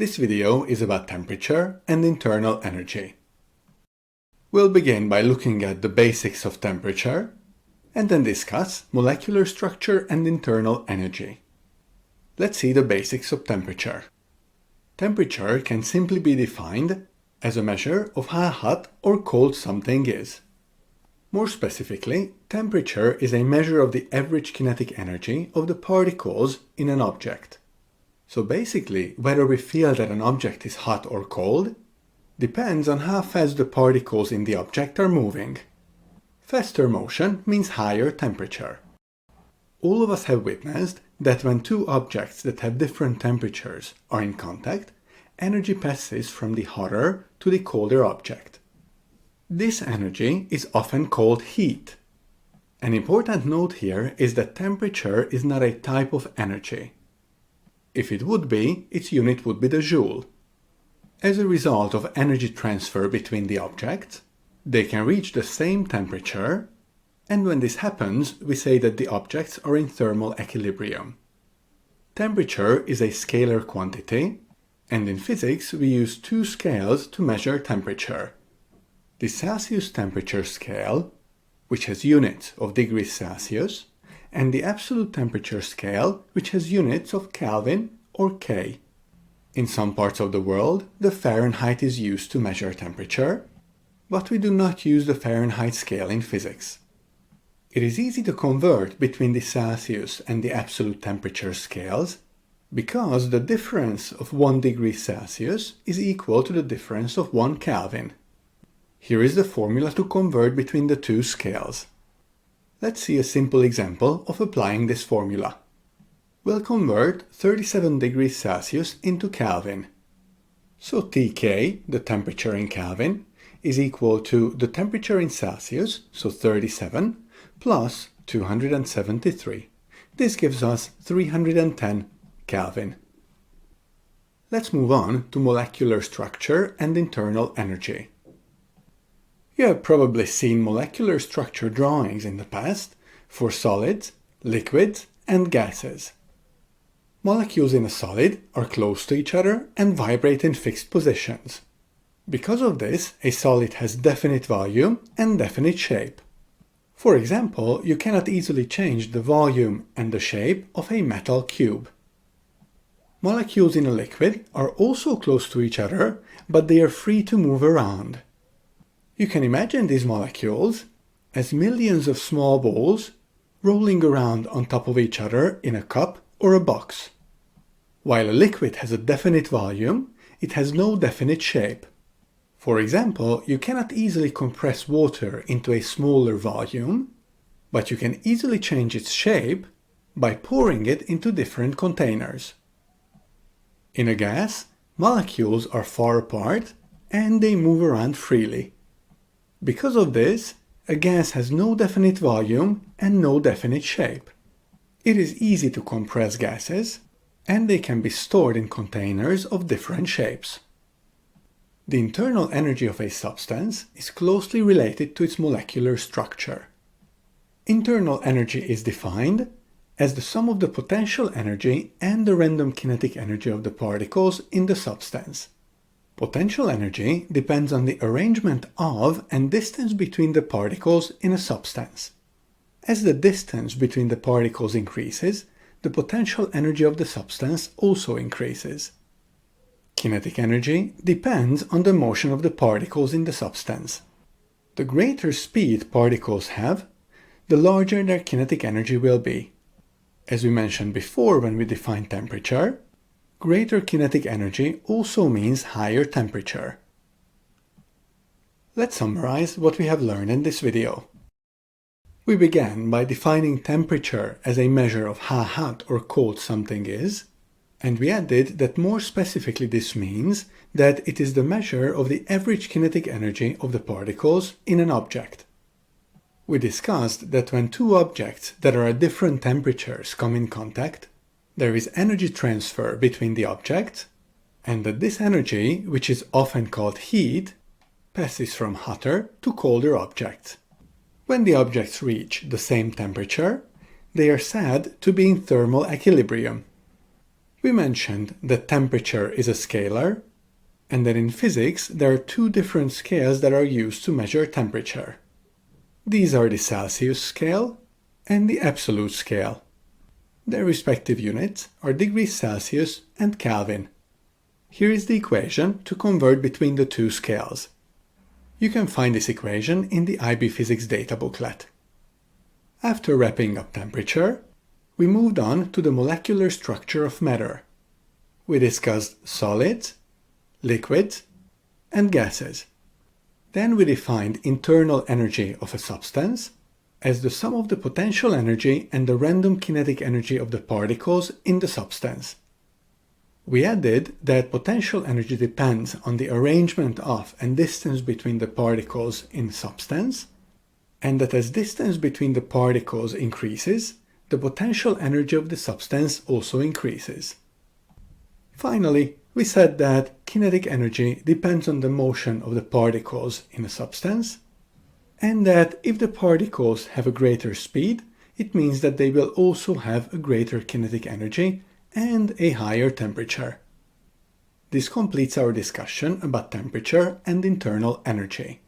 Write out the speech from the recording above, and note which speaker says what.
Speaker 1: This video is about temperature and internal energy. We'll begin by looking at the basics of temperature and then discuss molecular structure and internal energy. Let's see the basics of temperature. Temperature can simply be defined as a measure of how hot or cold something is. More specifically, temperature is a measure of the average kinetic energy of the particles in an object. So basically, whether we feel that an object is hot or cold depends on how fast the particles in the object are moving. Faster motion means higher temperature. All of us have witnessed that when two objects that have different temperatures are in contact, energy passes from the hotter to the colder object. This energy is often called heat. An important note here is that temperature is not a type of energy. If it would be, its unit would be the joule. As a result of energy transfer between the objects, they can reach the same temperature, and when this happens, we say that the objects are in thermal equilibrium. Temperature is a scalar quantity, and in physics we use two scales to measure temperature. The Celsius temperature scale, which has units of degrees Celsius, and the absolute temperature scale, which has units of Kelvin or K. In some parts of the world, the Fahrenheit is used to measure temperature, but we do not use the Fahrenheit scale in physics. It is easy to convert between the Celsius and the absolute temperature scales because the difference of 1 degree Celsius is equal to the difference of 1 Kelvin. Here is the formula to convert between the two scales. Let's see a simple example of applying this formula. We'll convert 37 degrees Celsius into Kelvin. So Tk, the temperature in Kelvin, is equal to the temperature in Celsius, so 37, plus 273. This gives us 310 Kelvin. Let's move on to molecular structure and internal energy. You have probably seen molecular structure drawings in the past for solids, liquids, and gases. Molecules in a solid are close to each other and vibrate in fixed positions. Because of this, a solid has definite volume and definite shape. For example, you cannot easily change the volume and the shape of a metal cube. Molecules in a liquid are also close to each other, but they are free to move around. You can imagine these molecules as millions of small balls rolling around on top of each other in a cup or a box. While a liquid has a definite volume, it has no definite shape. For example, you cannot easily compress water into a smaller volume, but you can easily change its shape by pouring it into different containers. In a gas, molecules are far apart and they move around freely. Because of this, a gas has no definite volume and no definite shape. It is easy to compress gases, and they can be stored in containers of different shapes. The internal energy of a substance is closely related to its molecular structure. Internal energy is defined as the sum of the potential energy and the random kinetic energy of the particles in the substance. Potential energy depends on the arrangement of and distance between the particles in a substance. As the distance between the particles increases, the potential energy of the substance also increases. Kinetic energy depends on the motion of the particles in the substance. The greater speed particles have, the larger their kinetic energy will be. As we mentioned before when we defined temperature, greater kinetic energy also means higher temperature. Let's summarize what we have learned in this video. We began by defining temperature as a measure of how hot or cold something is, and we added that more specifically this means that it is the measure of the average kinetic energy of the particles in an object. We discussed that when two objects that are at different temperatures come in contact, there is energy transfer between the objects, and that this energy, which is often called heat, passes from hotter to colder objects. When the objects reach the same temperature, they are said to be in thermal equilibrium. We mentioned that temperature is a scalar, and that in physics there are two different scales that are used to measure temperature. These are the Celsius scale and the absolute scale. Their respective units are degrees Celsius and Kelvin. Here is the equation to convert between the two scales. You can find this equation in the IB Physics data booklet. After wrapping up temperature, we moved on to the molecular structure of matter. We discussed solids, liquids, and gases. Then we defined internal energy of a substance as the sum of the potential energy and the random kinetic energy of the particles in the substance. We added that potential energy depends on the arrangement of and distance between the particles in substance, and that as distance between the particles increases, the potential energy of the substance also increases. Finally, we said that kinetic energy depends on the motion of the particles in a substance, and that if the particles have a greater speed, it means that they will also have a greater kinetic energy and a higher temperature. This completes our discussion about temperature and internal energy.